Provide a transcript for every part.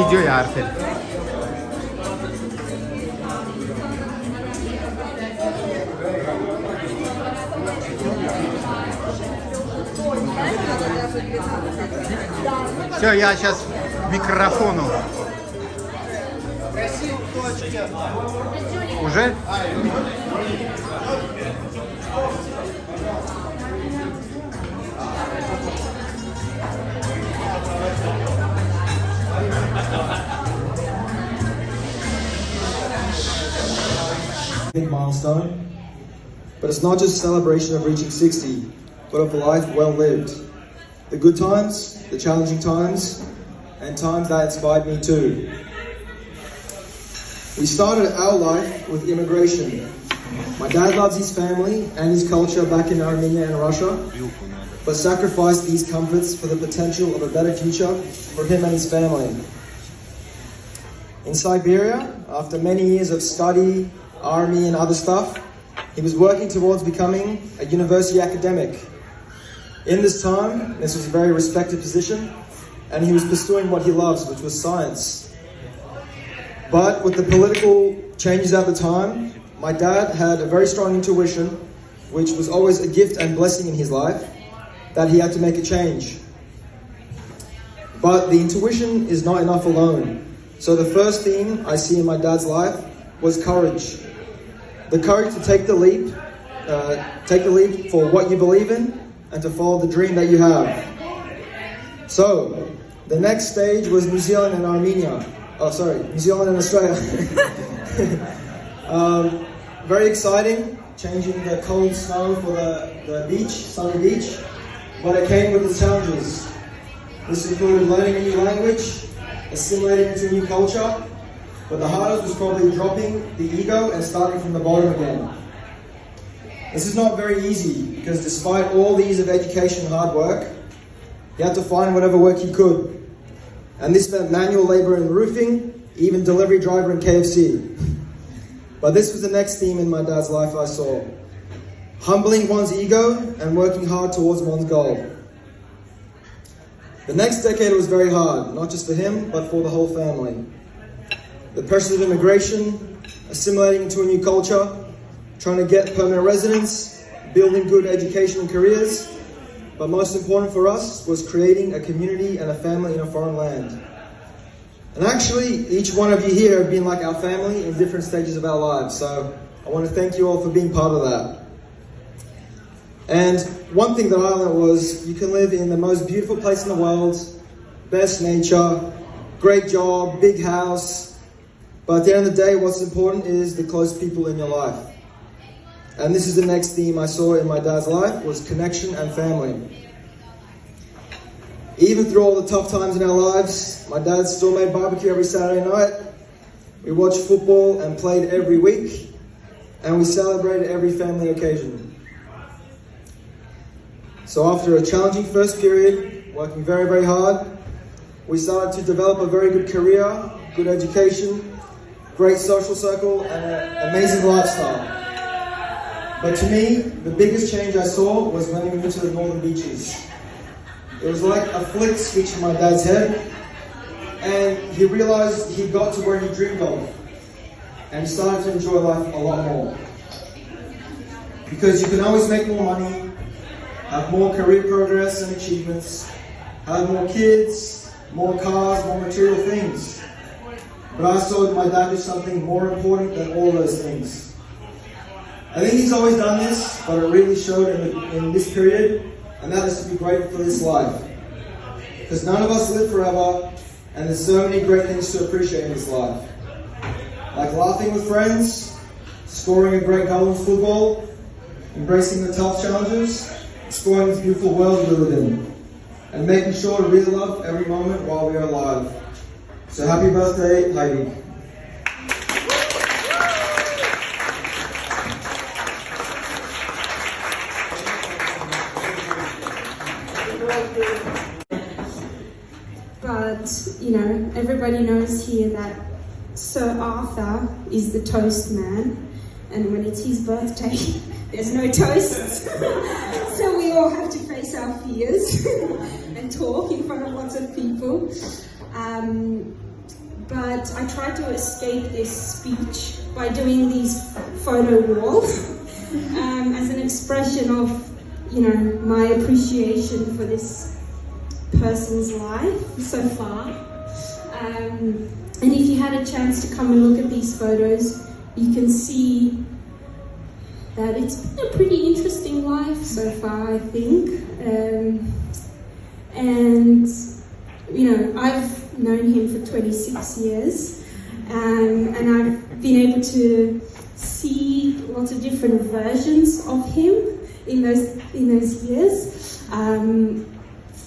video ya Arsen. Все, я сейчас микрофону. Уже? Big milestone, but it's not just a celebration of reaching 60, but of a life well lived. The good times, the challenging times, and times that inspired me too. We started our life with immigration. My dad loves his family and his culture back in Armenia and Russia, but sacrificed these comforts for the potential of a better future for him and his family. In Siberia, after many years of study, army and other stuff, he was working towards becoming a university academic. In this time, this was a very respected position, and he was pursuing what he loves, which was science. But with the political changes at the time, my dad had a very strong intuition, which was always a gift and blessing in his life, that he had to make a change. But the intuition is not enough alone. So the first theme I see in my dad's life was courage. The courage to take the leap for what you believe in and to follow the dream that you have. So, the next stage was New Zealand and Armenia. Oh, sorry, New Zealand and Australia. Very exciting, changing the cold snow for the beach, sunny beach, but it came with its challenges. This included learning a new language, assimilating into a new culture, but the hardest was probably dropping the ego and starting from the bottom again. This is not very easy because despite all the years of education and hard work, he had to find whatever work he could. And this meant manual labor in roofing, even delivery driver in KFC. But this was the next theme in my dad's life I saw. Humbling one's ego and working hard towards one's goal. The next decade was very hard, not just for him, but for the whole family. The pressures of immigration, assimilating into a new culture, trying to get permanent residence, building good education and careers, but most important for us was creating a community and a family in a foreign land. And actually, each one of you here have been like our family in different stages of our lives, so I want to thank you all for being part of that. And one thing that I learned was you can live in the most beautiful place in the world, best nature, great job, big house, but at the end of the day, what's important is the close people in your life. And this is the next theme I saw in my dad's life, was connection and family. Even through all the tough times in our lives, my dad still made barbecue every Saturday night. We watched football and played every week, and we celebrated every family occasion. So after a challenging first period, working very, very hard, we started to develop a very good career, good education, great social circle, and an amazing lifestyle. But to me, the biggest change I saw was when we moved to the northern beaches. It was like a flick switch in my dad's head, and he realized he got to where he dreamed of, and he started to enjoy life a lot more. Because you can always make more money, have more career progress and achievements, have more kids, more cars, more material things. But I saw my dad do something more important than all those things. I think he's always done this, but it really showed in this period, and that is to be grateful for this life. Because none of us live forever, and there's so many great things to appreciate in this life. Like laughing with friends, scoring a great goal in football, embracing the tough challenges, exploring this beautiful world we live in, and making sure to really love every moment while we are alive. So happy birthday, Heidi. But, you know, everybody knows here that Sir Arthur is the toast man, and when it's his birthday, there's no toasts. So we all have to face our fears and talk in front of lots of people. but I tried to escape this speech by doing these photo walls as an expression of, you know, my appreciation for this person's life so far. And if you had a chance to come and look at these photos, you can see that it's been a pretty interesting life so far, I think. And, you know, I've known him for 26 years, and I've been able to see lots of different versions of him in those years.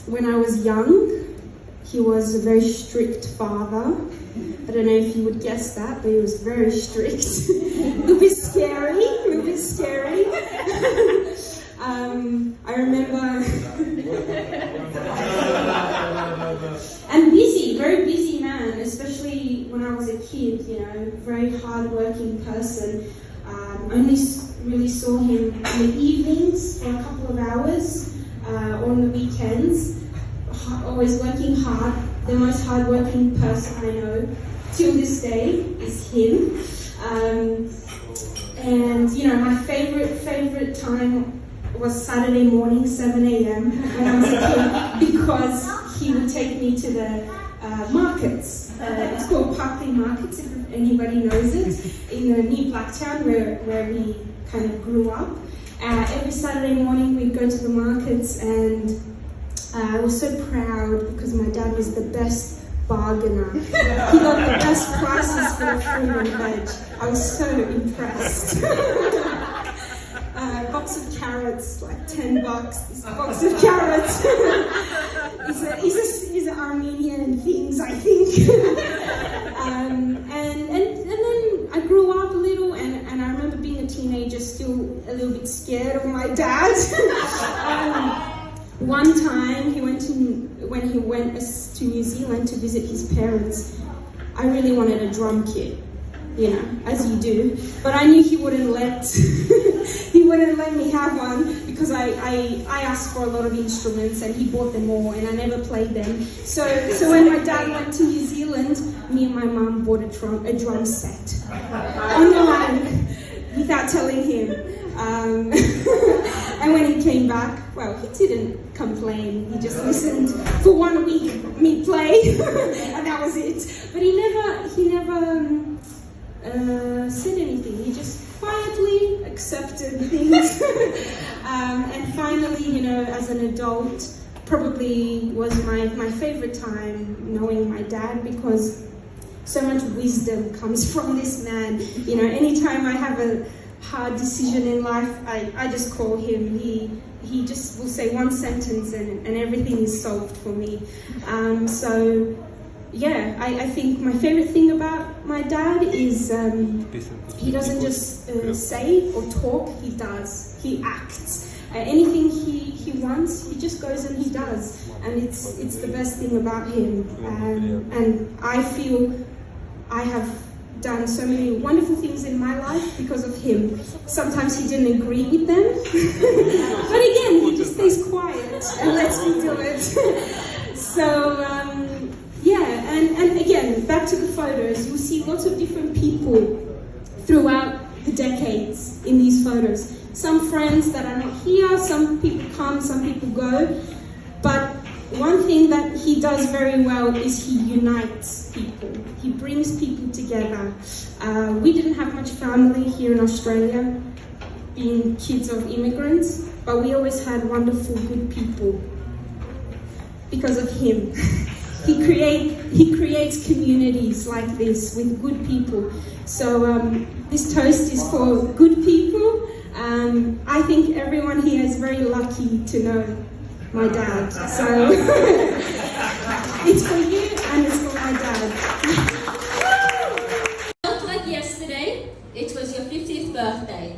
When I was young, he was a very strict father. I don't know if you would guess that, but he was very strict. A little bit scary, I remember... and busy, very busy man, especially when I was a kid, you know, very hard-working person. Only really saw him in the evenings for a couple of hours, or on the weekends. Always working hard. The most hard-working person I know till this day is him. And you know, my favorite time was Saturday morning, 7 a.m. when I was a kid, because he would take me to the markets. It's called Parkley Markets, if anybody knows it, in the New Blacktown where we kind of grew up. Every Saturday morning we'd go to the markets, and I was so proud because my dad was the best bargainer. He got the best prices for the fruit and veg. I was so impressed. Box of carrots, like $10. This box of carrots. He's an Armenian things, I think. And then I grew up a little, and I remember being a teenager, still a little bit scared of my dad. One time when he went to New Zealand to visit his parents, I really wanted a drum kit, you know, as you do. But I knew he wouldn't let me have one, because I asked for a lot of instruments and he bought them all and I never played them. So when my dad went to New Zealand, me and my mum bought a drum set online without telling him. And when he came back, well, he didn't complain. He just listened for 1 week, me play, and that was it. But he never said anything. He just quietly accepted things. And finally, you know, as an adult, probably was my favorite time knowing my dad, because so much wisdom comes from this man. You know, anytime I have a hard decision in life, I just call him. He just will say one sentence and everything is solved for me. So yeah, I think my favorite thing about my dad is he doesn't just say or talk, he does. He acts. Anything he wants, he just goes and he does. And it's the best thing about him. And I feel I have done so many wonderful things in my life because of him. Sometimes he didn't agree with them, but again, he just stays quiet and lets me do it. So yeah, and again, back to the photos, you'll see lots of different people throughout the decades in these photos. Some friends that are not here, some people come, some people go, but one thing that he does very well is he unites people. He brings people together. We didn't have much family here in Australia, being kids of immigrants, but we always had wonderful, good people because of him. He creates communities like this with good people. So this toast is for good people. I think everyone here is very lucky to know my dad. So it's for you and it's for my dad. Felt like yesterday, it was your 50th birthday,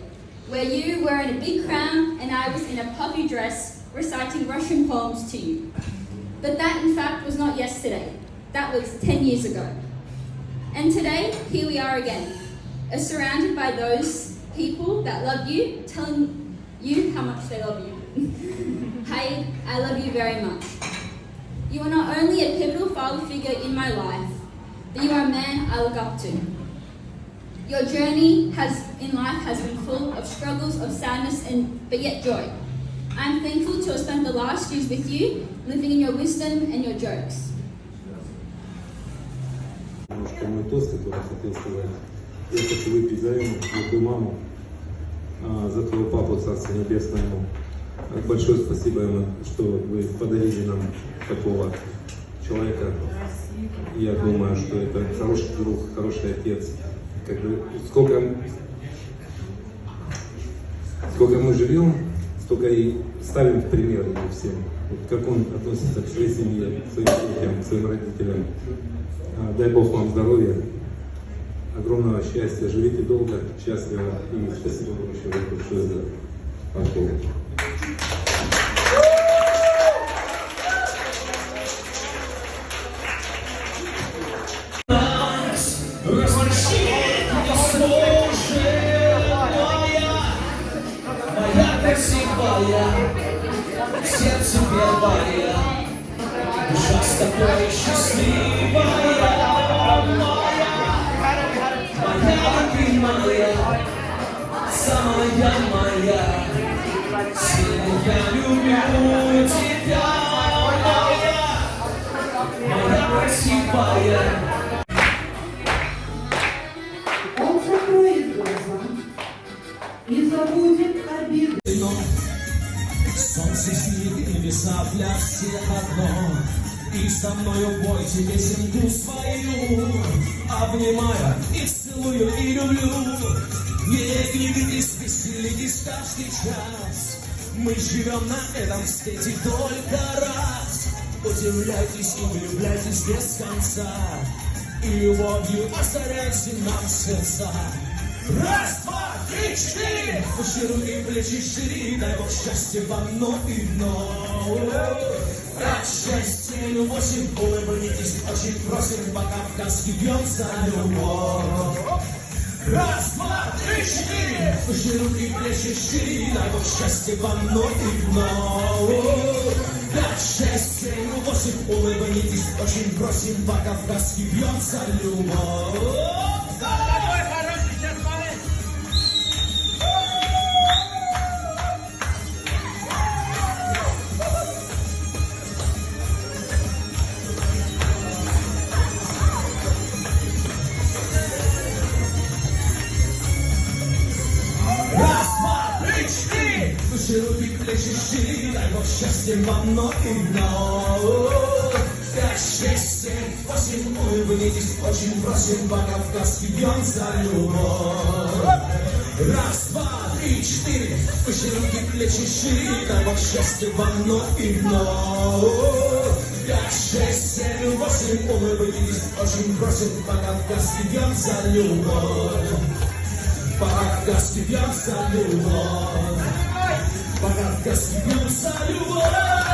where you were in a big crown and I was in a puffy dress reciting Russian poems to you. But that in fact was not yesterday. That was 10 years ago. And today, here we are again, surrounded by those people that love you, telling you how much they love you. Hey, I love you very much. You are not only a pivotal father figure in my life, that you are a man I look up to. Your journey in life has been full of struggles, of sadness, but yet joy. I'm thankful to have spent the last years with you, living in your wisdom and your jokes. Немножко мой тост, который хотел сказать. Я хочу выпить за Эмму, за твою маму, за твоего папу, Царство Небесное ему. Большое спасибо, Эмма, что вы подарили нам такого человека. Я думаю, что это хороший друг, хороший отец. Как бы, сколько мы живем, столько и ставим в пример ему всем. Вот как он относится к своей семье, к своим детям, к своим родителям. Дай Бог вам здоровья, огромного счастья, живите долго, счастливо, и спасибо вам еще раз большое за ваш голос. Сердце первое, душа с тобой счастливая, моя любимая, самая моя, сильно я люблю тебя, моя красивая. Он закроет глаза и забудет обиды. Солнце синит, небеса для всех одно. И со мною пойте песенку свою, обнимая и целую и люблю. Не двигайтесь, веселитесь каждый час. Мы живем на этом свете только раз. Удивляйтесь и влюбляйтесь без конца. И любовью озаряйте нам сердца. Раз, два, три, четыре. Пуши руки, плечи шире. Дай Бог счастья вам вновь и вновь. Раз, шесть, семь, восемь. Улыбнитесь, очень просим, пока в каске бьется любовь. Раз, два, три, четыре. Пуши руки, плечи шире. Дай Бог счастья вам вновь и вновь. Пять, шесть, семь, восемь. Улыбнитесь, очень просим, пока в каске бьется любовь. Руки, плечи шире, дай Бог счастья вам вновь и вновь. Пять, шесть, семь, восемь, улыбнитесь, очень просим, пока в каске бьется любовь. Раз, два, три, четыре, выше руки, плечи шире, дай Бог счастья вам вновь и вновь. Пять, шесть, семь, восемь, улыбнитесь, очень просим, пока в каске бьется любовь. Пока в каске бьется любовь. Пока в каске бьется любовь.